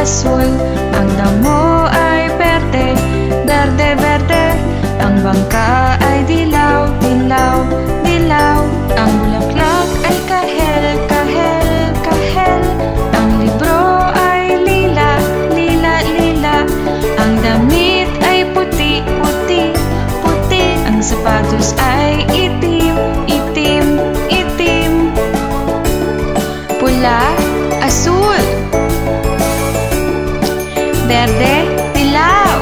asul. Ang damo ay berde, berde, berde. Ang bangka ay dilaw, dilaw, dilaw. Ang bulaklak ay kahel, kahel, kahel. Ang libro ay lila, lila, lila. Ang damit ay puti, puti, puti. Ang sapatos ay itim, itim, itim. Pula, asul. Berde, dilaw.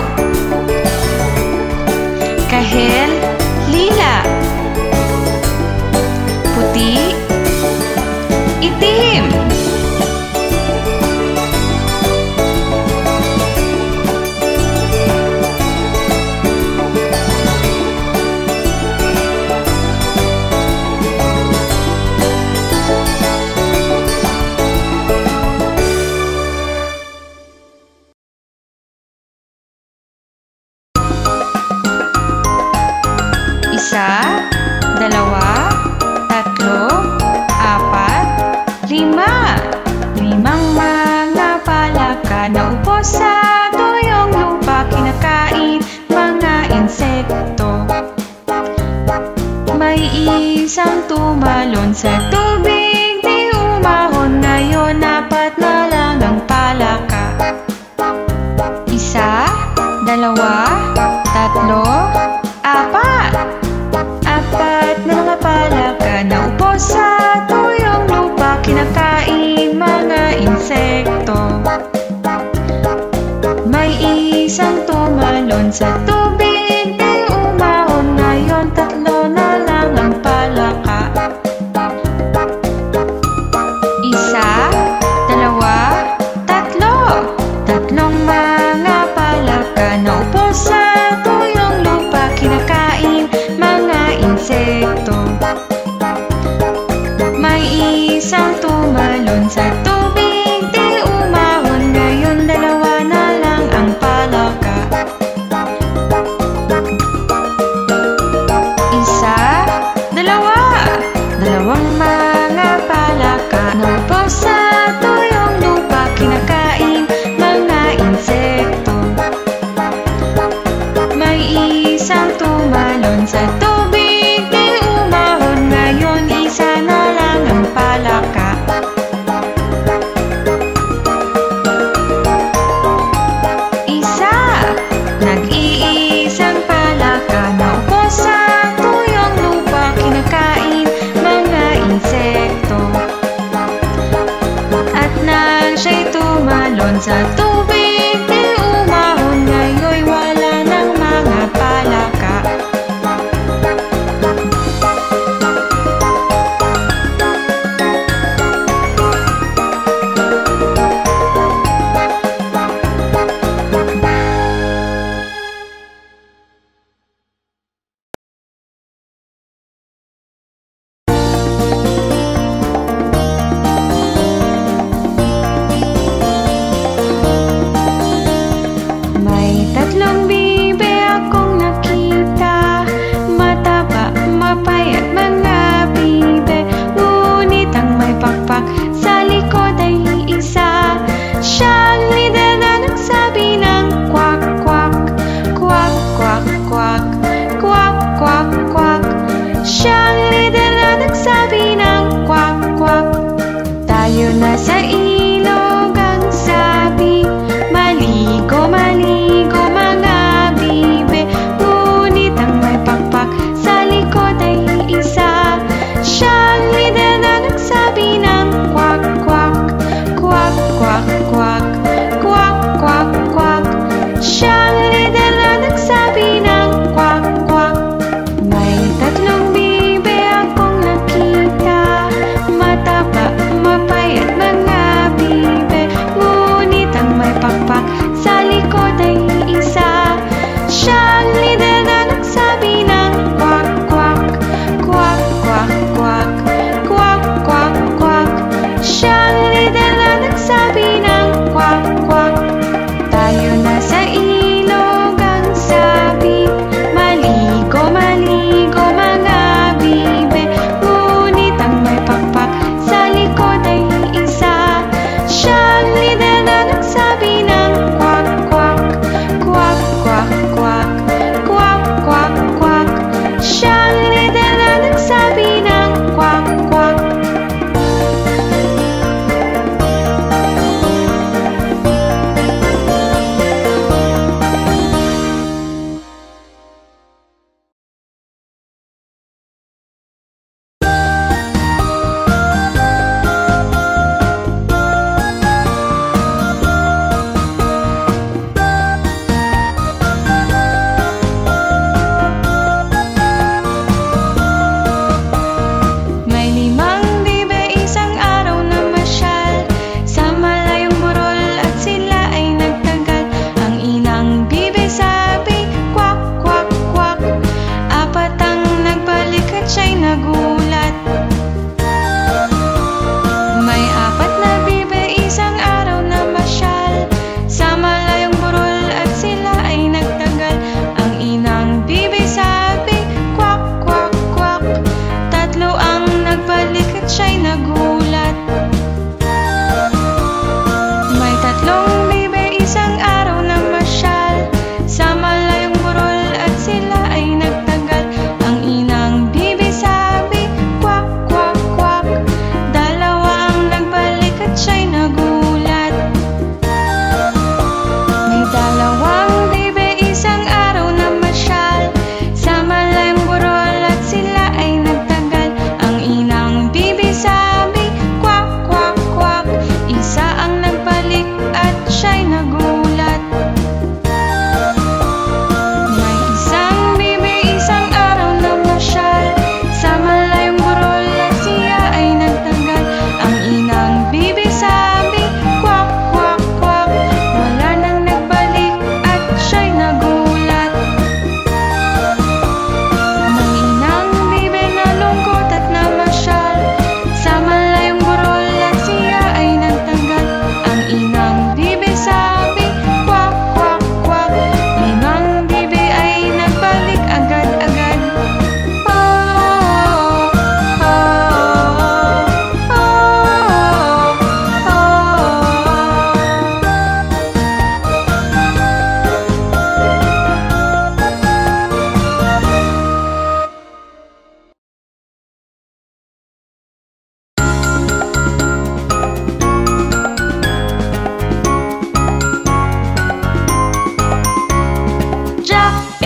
Kahel, lila. Puti, itim. Isa, dalawa, tatlo, apat, lima. Limang mga palaka na upo sa tuyong lupa, kinakain mga insekto. May isang tumalon sa tubig, di umahon. Ngayon apat na lang ang palaka. Isa, dalawa, tatlo, apat. Apat na mga palaka na upo sa tuyong lupa, kinakain mga insekto. May isang tumalon sa tubig, di umahon. Ngayon tatlo na lang ang palaka. Isa, dalawa, tatlo. Tatlong mga palaka na upo sa tuyong lupa, kinakain mga insekto. May isang tumalon sa tubig, di umahon. Ngayon dalawa na lang ang palaka. Isa, dalawa. Dalawang mga palaka na upo sa tuyong lupa, kinakain mga insekto. May isang tumalon sa tubig, di umahon. Ngayon isa na lang ang palaka. Isa, nag-iisang palaka na upo sa tuyong lupa, kinakain mga insekto. At nang siya'y tumalon sa tubig, di umahon. Ngayon wala ng mga palaka.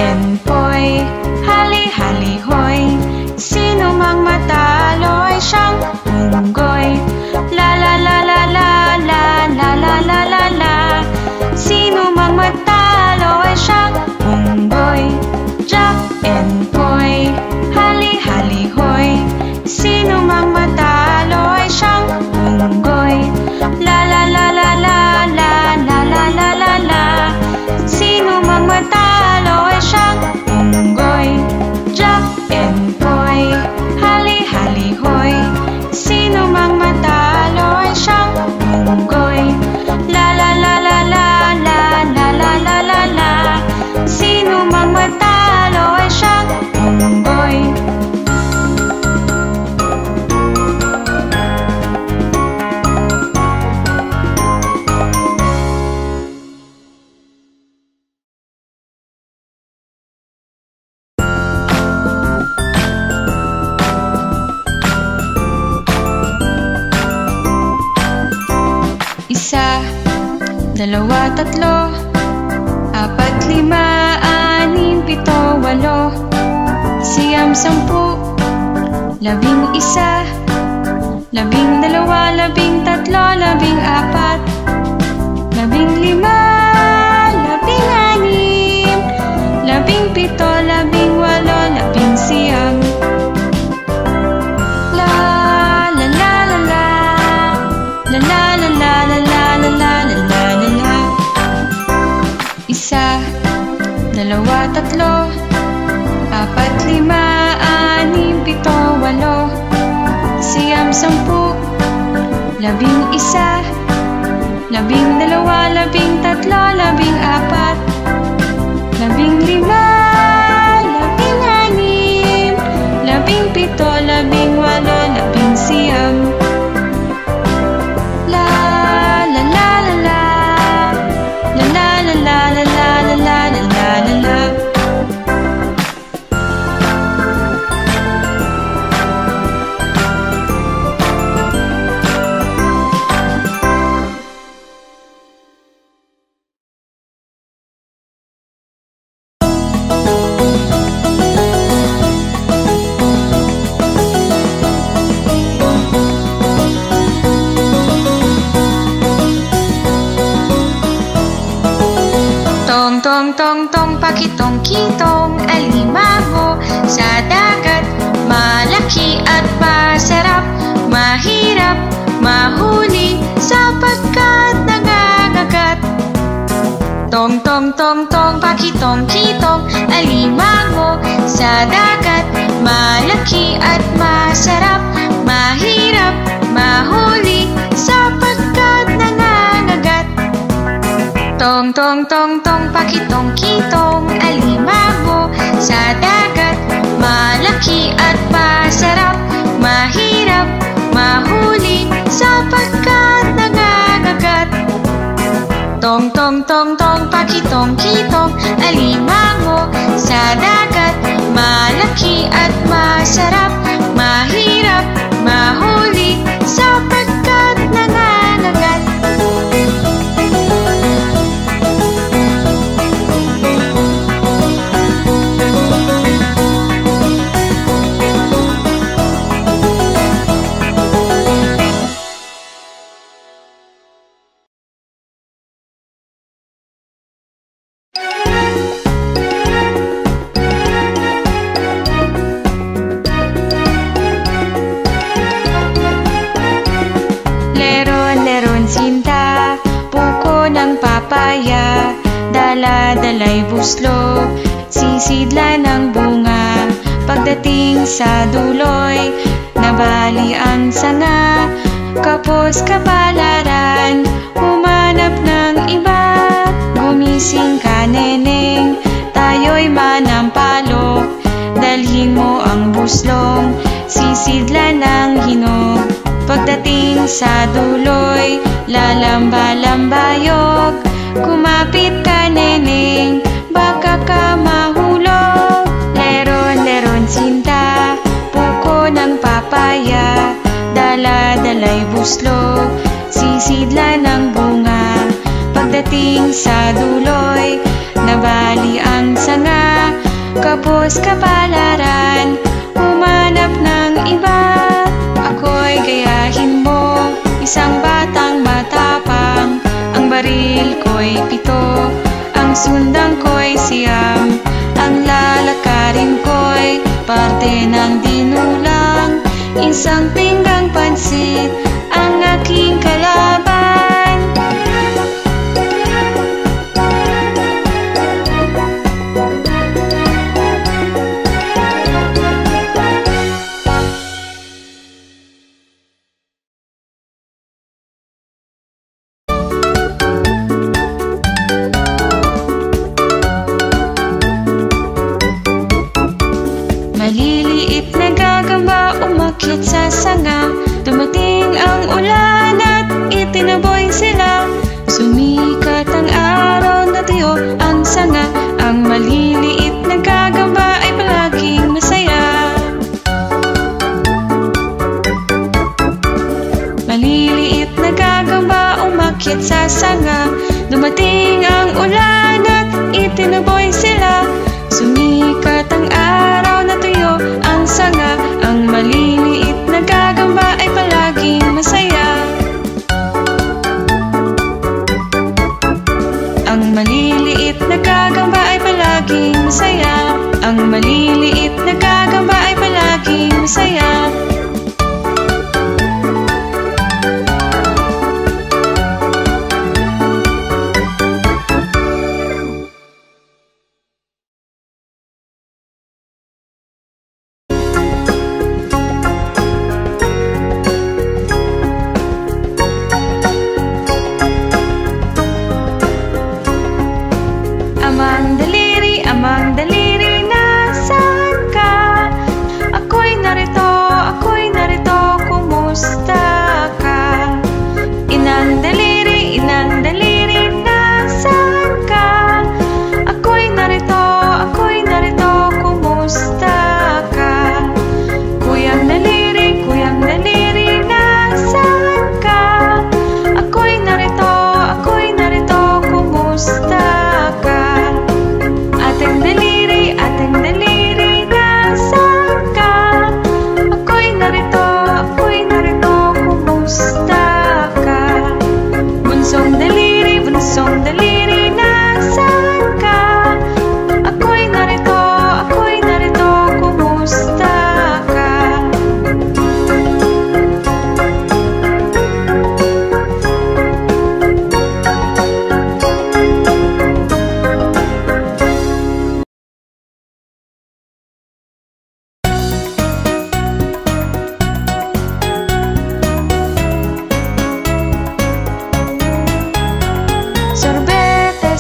and poy, hali-hali hoy. Sino mang matalo ay siyang unggoy. La la la la la la la la la la la. Sino mang matalo ay siyang unggoy. Jack and poy, hali-hali hoy. Sino mang matalo ay siyang unggoy. La la la la la la la la la la la. Sino mang matalo ay siyang unggoy. Jack and poy, hali-hali hoy. Sino mang matalo ay siyang unggoy. La la la la la la la la la la la. Sino mang matalo ay siyang unggoy. Isa, dalawa, tatlo, apat, lima, anim, pito, walo, siyam, sampu, labing isa, labing dalawa, labing tatlo, labing apat, labing lima, labing anim, labing pito, labing walo, labing siyam. La la la la la, la la la la la la la la la la la. Isa, dalawa, tatlo, apat, lima, anim, pito, walo, siyam, sampu, labing isa, labing dalawa, labing tatlo, labing apat, labing lima, labing anim, labing pito, labing walo, labing siyam. La la la la la, la la la la la la la la la la la. Tong tong tong pakitong kitong alimango sa dagat, malaki at masarap, mahirap mahuli sapagkat nangangagat. Tong tong tong tong pakitong kitong alimango sa dagat, malaki at masarap, mahirap mahuli sapagkat nangangagat. Tong tong tong tong pakitong kitong alimango sa dagat, malaki at masarap, mahirap mahuli sapagkat nangangagat. Tong tong tong tong pakitong kitong alimango sa dagat, malaki at masarap, mahirap mahuli sapagkat nangangagat. Leron sinta, puko ng papaya, dala-dalay buslo, sisidla ng bunga. Pagdating sa duloy, nabali ang sanga, kapos kapalaran, humanap ng iba. Gumising ka, neneng, tayo'y manampalok, dalhin mo ang buslong, sisidla ng hinog. Pagdating sa duloy, lalamba-lambayog, kumapit ka, neneng, baka ka mahulog. Leron sinta, puko ng papaya, dala-dalay buslo, sisidla ng bunga. Pagdating sa duloy, nabali ang sanga, Pagkapos kapalaran, humanap ng iba. Ako'y gayahin mo, isang batang matapang. Ang baril ko'y 7, ang sundang ko'y 9. Ang lalakarin ko'y parte ng dinulang. Isang pinggang pansit ang aking kalaban. Maliliit na gagamba umakyat sa sanga. Dumating ang ulan at itinaboy sila. Sumikat ang araw na tuyo ang sanga. Ang maliliit na gagamba ay palaging masaya. Maliliit na gagamba umakyat sa sanga. Dumating ang ulan at itinaboy sila. Sumikat ang araw na tuyo ang sanga. Ang maliliit na gagamba ay palaging masaya. Ang maliliit na gagamba ay palaging masaya. Ang maliliit na gagamba ay palaging masaya. Amang daliri, nasaan ka? Ako'y narito, kumusta ka? Inang daliri, nasaan ka? Ako'y narito, kumusta ka? Kuyang daliri, nasaan ka? Ako'y narito, kumusta ka? Ating daliri, nasaan ka? Ako'y narito, kumusta ka? Bunsong daliri, nasaan ka? Ako'y narito, kumusta ka?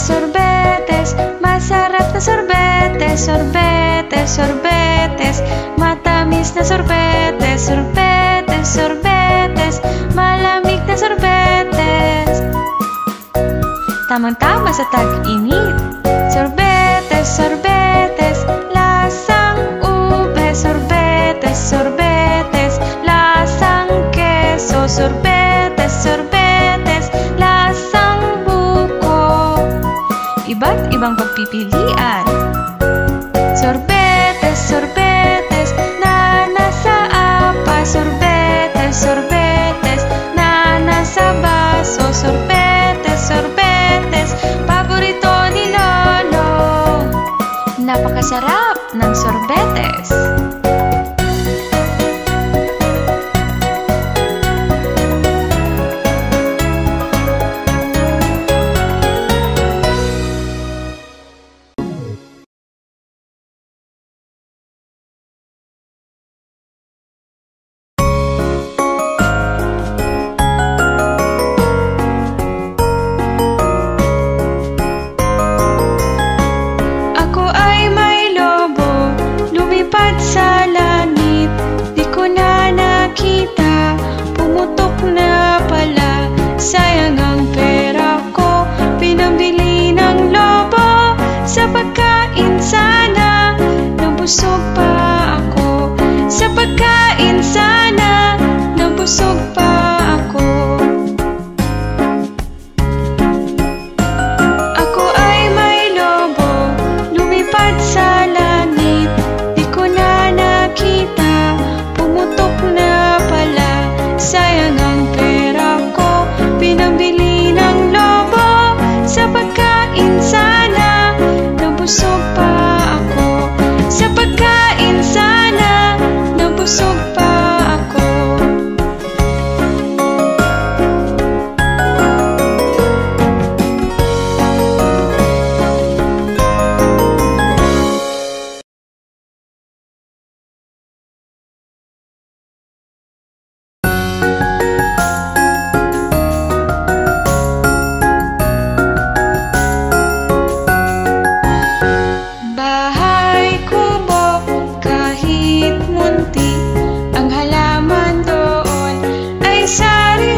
Sorbetes, masarap na sorbetes. Sorbetes, matamis na sorbetes. Sorbetes, malamig na sorbetes. Tamang-tama sa tag-init. Sorbetes, lasang ube. Sorbetes, lasang keso. Sorbetes, lasang buko. Iba't ibang pagpipilian. Sorbetes, na nasa apa. Sorbetes, na nasa baso. Sorbetes, paborito ni Lolo. Napakasarap ng sorbetes. Sa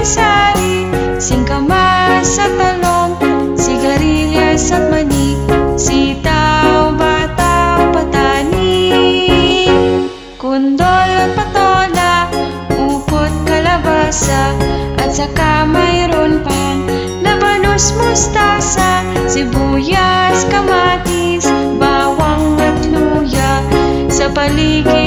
sari-sari, singkamas at talong, sigarilyas at mani, sitaw, bataw, patani, kundol at patola, upot, kalabasa, at saka mayroon pang labanos, mustasa, sibuyas, kamatis, bawang at luya. Sa paligid